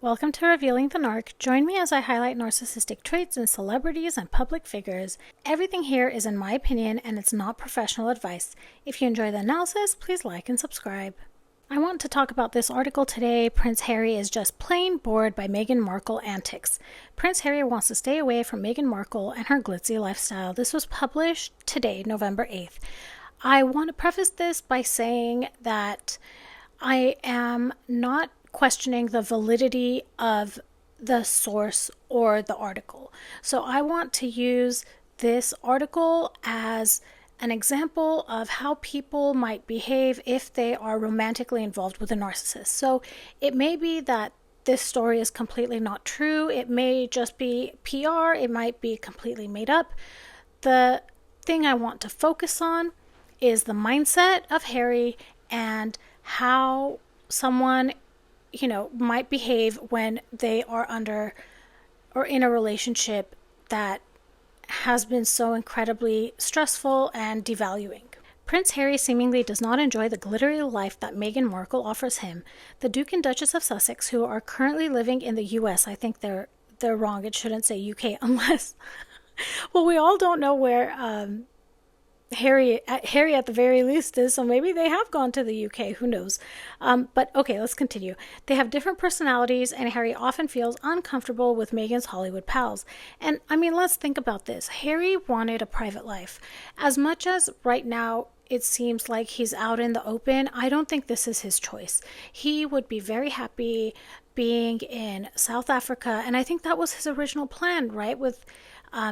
Welcome to Revealing the Narc. Join me as I highlight narcissistic traits in celebrities and public figures. Everything here is in my opinion and it's not professional advice. If you enjoy the analysis, please like and subscribe. I want to talk about this article today. Prince Harry is just plain bored by Meghan Markle antics. Prince Harry wants to stay away from Meghan Markle and her glitzy lifestyle. This was published today, November 8th. I want to preface this by saying that I am not questioning the validity of the source or the article. So I want to use this article as an example of how people might behave if they are romantically involved with a narcissist. So it may be that this story is completely not true. It may just be PR. It might be completely made up. The thing I want to focus on is the mindset of Harry and how someone might behave when they are under or in a relationship that has been so incredibly stressful and devaluing. Prince Harry seemingly does not enjoy the glittery life that Meghan Markle offers him. The Duke and Duchess of Sussex, who are currently living in the US, I think they're wrong. It shouldn't say UK unless, well, we all don't know where Harry at the very least is, so maybe they have gone to the UK, who knows. But okay, let's continue. They have different personalities, and Harry often feels uncomfortable with Meghan's Hollywood pals. And I mean, let's think about this. Harry wanted a private life. As much as right now it seems like he's out in the open, I don't think this is his choice. He would be very happy being in South Africa, and I think that was his original plan, right?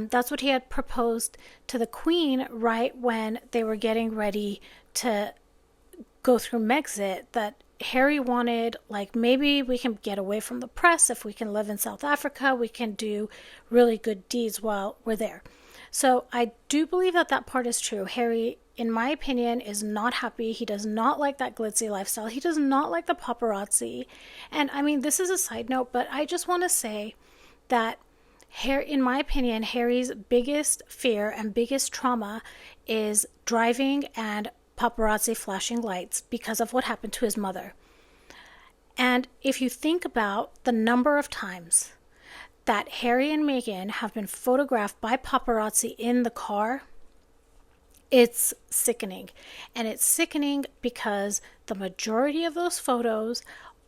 That's what he had proposed to the Queen right when they were getting ready to go through Megxit, that Harry wanted, like, maybe we can get away from the press. If we can live in South Africa, we can do really good deeds while we're there. So I do believe that part is true. Harry, in my opinion, is not happy. He does not like that glitzy lifestyle. He does not like the paparazzi. And I mean, this is a side note, but I just want to say that in my opinion, Harry's biggest fear and biggest trauma is driving and paparazzi flashing lights because of what happened to his mother. And if you think about the number of times that Harry and Meghan have been photographed by paparazzi in the car, it's sickening. And it's sickening because the majority of those photos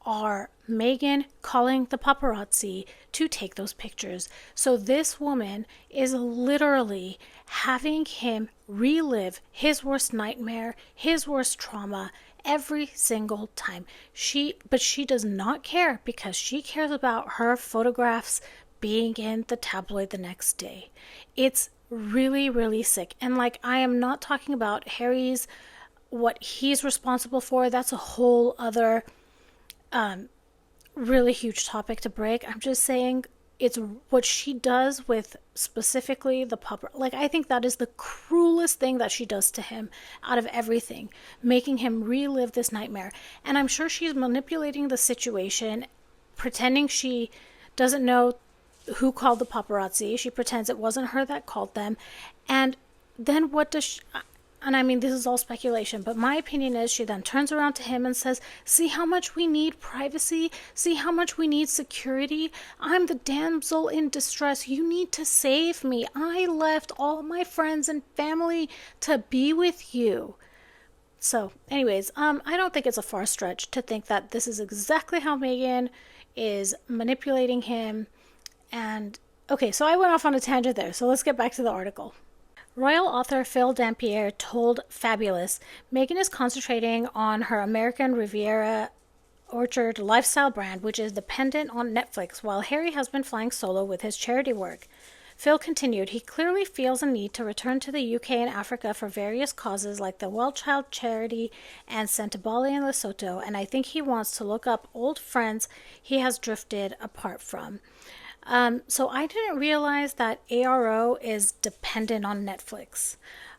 are Meghan calling the paparazzi to take those pictures. So this woman is literally having him relive his worst nightmare, his worst trauma every single time. But she does not care because she cares about her photographs being in the tabloid the next day. It's really, really sick. And like, I am not talking about Harry's, what he's responsible for. That's a whole other really huge topic to break. I'm just saying it's what she does with specifically the pup. Like, I think that is the cruelest thing that she does to him out of everything, making him relive this nightmare. And I'm sure she's manipulating the situation, pretending she doesn't know who called the paparazzi. She pretends it wasn't her that called them. And then what does she... And I mean, this is all speculation, but my opinion is she then turns around to him and says, see how much we need privacy? See how much we need security? I'm the damsel in distress. You need to save me. I left all my friends and family to be with you. So anyways, I don't think it's a far stretch to think that this is exactly how Meghan is manipulating him. And okay, so I went off on a tangent there. So let's get back to the article. Royal author Phil Dampier told Fabulous, Meghan is concentrating on her American Riviera Orchard lifestyle brand, which is dependent on Netflix, while Harry has been flying solo with his charity work. Phil continued, he clearly feels a need to return to the UK and Africa for various causes like the Well Child Charity and Santibali and Lesotho, and I think he wants to look up old friends he has drifted apart from. So I didn't realize that ARO is dependent on Netflix.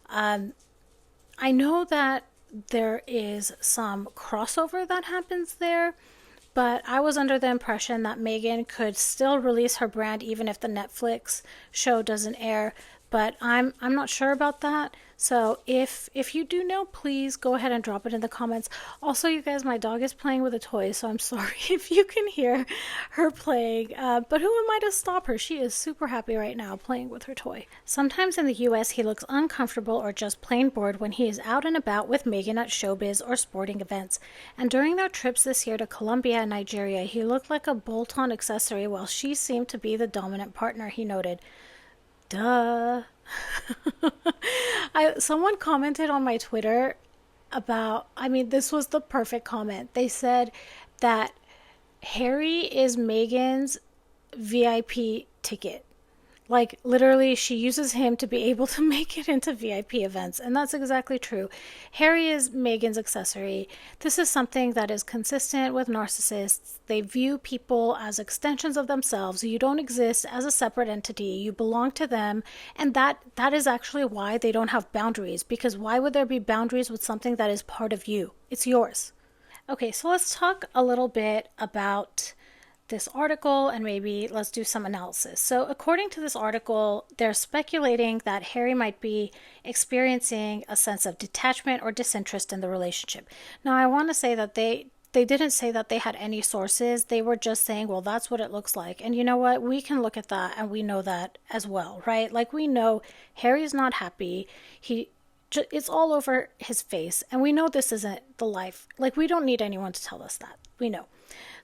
I know that there is some crossover that happens there, but I was under the impression that Meghan could still release her brand even if the Netflix show doesn't air. but I'm not sure about that. So if you do know, please go ahead and drop it in the comments. Also, you guys, my dog is playing with a toy, so I'm sorry if you can hear her playing. But who am I to stop her? She is super happy right now playing with her toy. Sometimes in the US, he looks uncomfortable or just plain bored when he is out and about with Meghan at showbiz or sporting events. And during their trips this year to Colombia and Nigeria, he looked like a bolt-on accessory while she seemed to be the dominant partner, he noted. Duh. Someone commented on my Twitter about, this was the perfect comment. They said that Harry is Meghan's VIP ticket. Like, literally, she uses him to be able to make it into VIP events. And that's exactly true. Harry is Meghan's accessory. This is something that is consistent with narcissists. They view people as extensions of themselves. You don't exist as a separate entity. You belong to them. And that is actually why they don't have boundaries. Because why would there be boundaries with something that is part of you? It's yours. Okay, so let's talk a little bit about this article and maybe let's do some analysis. So according to this article, they're speculating that Harry might be experiencing a sense of detachment or disinterest in the relationship. Now, I want to say that they didn't say that they had any sources. They were just saying, well, that's what it looks like. And you know what? We can look at that and we know that as well, right? Like, we know Harry's not happy. It's all over his face. And we know this isn't the life. Like, we don't need anyone to tell us that. We know.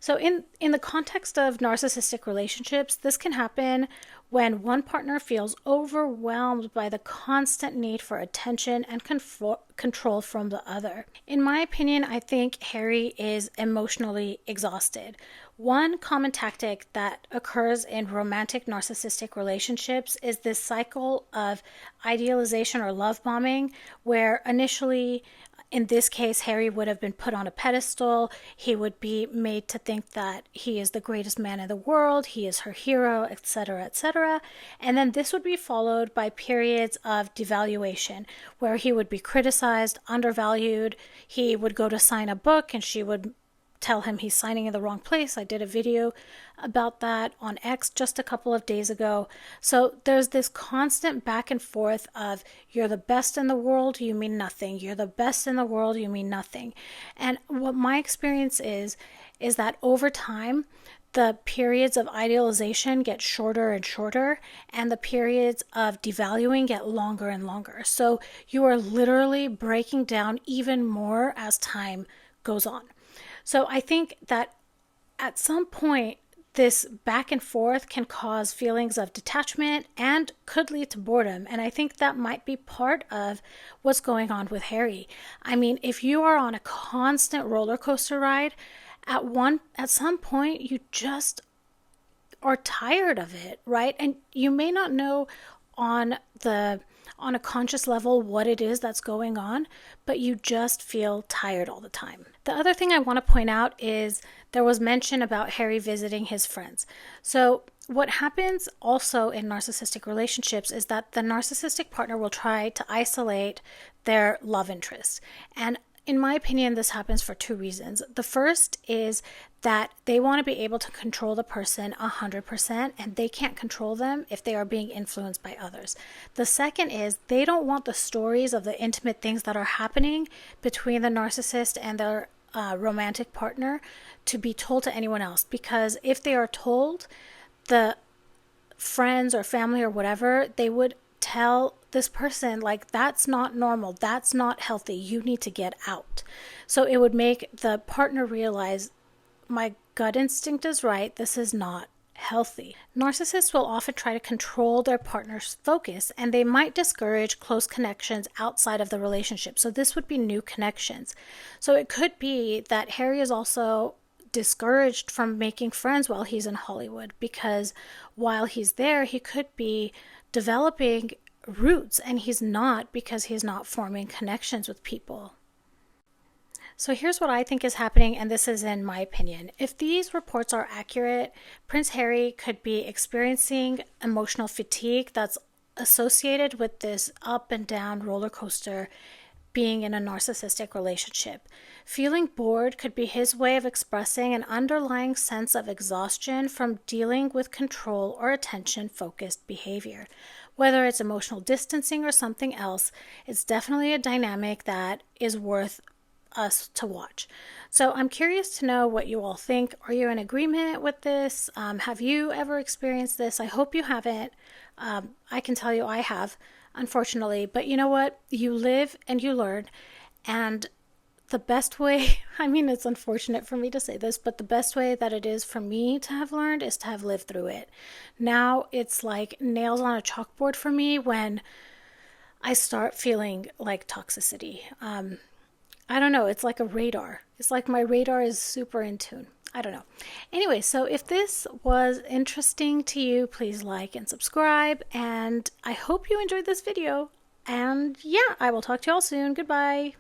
So in the context of narcissistic relationships, this can happen when one partner feels overwhelmed by the constant need for attention and control from the other. In my opinion, I think Harry is emotionally exhausted. One common tactic that occurs in romantic narcissistic relationships is this cycle of idealization or love bombing, where initially, in this case, Harry would have been put on a pedestal. He would be made to think that he is the greatest man in the world, he is her hero, etc., etc. And then this would be followed by periods of devaluation, where he would be criticized, undervalued. He would go to sign a book and she would tell him he's signing in the wrong place. I did a video about that on X just a couple of days ago. So there's this constant back and forth of, you're the best in the world, you mean nothing. You're the best in the world, you mean nothing. And what my experience is that over time, the periods of idealization get shorter and shorter, and the periods of devaluing get longer and longer. So you are literally breaking down even more as time goes on. So I think that at some point, this back and forth can cause feelings of detachment and could lead to boredom. And I think that might be part of what's going on with Harry. If you are on a constant roller coaster ride, at some point, you just are tired of it, right? And you may not know on a conscious level what it is that's going on, but you just feel tired all the time. The other thing I want to point out is there was mention about Harry visiting his friends. So what happens also in narcissistic relationships is that the narcissistic partner will try to isolate their love interest. And in my opinion, this happens for two reasons. The first is that they want to be able to control the person 100%, and they can't control them if they are being influenced by others. The second is they don't want the stories of the intimate things that are happening between the narcissist and their romantic partner to be told to anyone else, because if they are told, the friends or family or whatever, they would tell this person, like, that's not normal, that's not healthy, you need to get out. So it would make the partner realize, my gut instinct is right, this is not healthy. Narcissists will often try to control their partner's focus, and they might discourage close connections outside of the relationship. So this would be new connections. So it could be that Harry is also discouraged from making friends while he's in Hollywood, because while he's there, he could be developing roots, and he's not, because he's not forming connections with people. So here's what I think is happening, and this is in my opinion. If these reports are accurate, Prince Harry could be experiencing emotional fatigue that's associated with this up and down roller coaster being in a narcissistic relationship. Feeling bored could be his way of expressing an underlying sense of exhaustion from dealing with control or attention-focused behavior. Whether it's emotional distancing or something else, it's definitely a dynamic that is worth us to watch. So I'm curious to know what you all think. Are you in agreement with this? Have you ever experienced this? I hope you haven't. I can tell you I have, unfortunately. But you know what? You live and you learn. And the best way, I mean, it's unfortunate for me to say this, but the best way that it is for me to have learned is to have lived through it. Now it's like nails on a chalkboard for me when I start feeling like toxicity. I don't know. It's like a radar. It's like my radar is super in tune. I don't know. Anyway, so if this was interesting to you, please like and subscribe. And I hope you enjoyed this video. And yeah, I will talk to you all soon. Goodbye.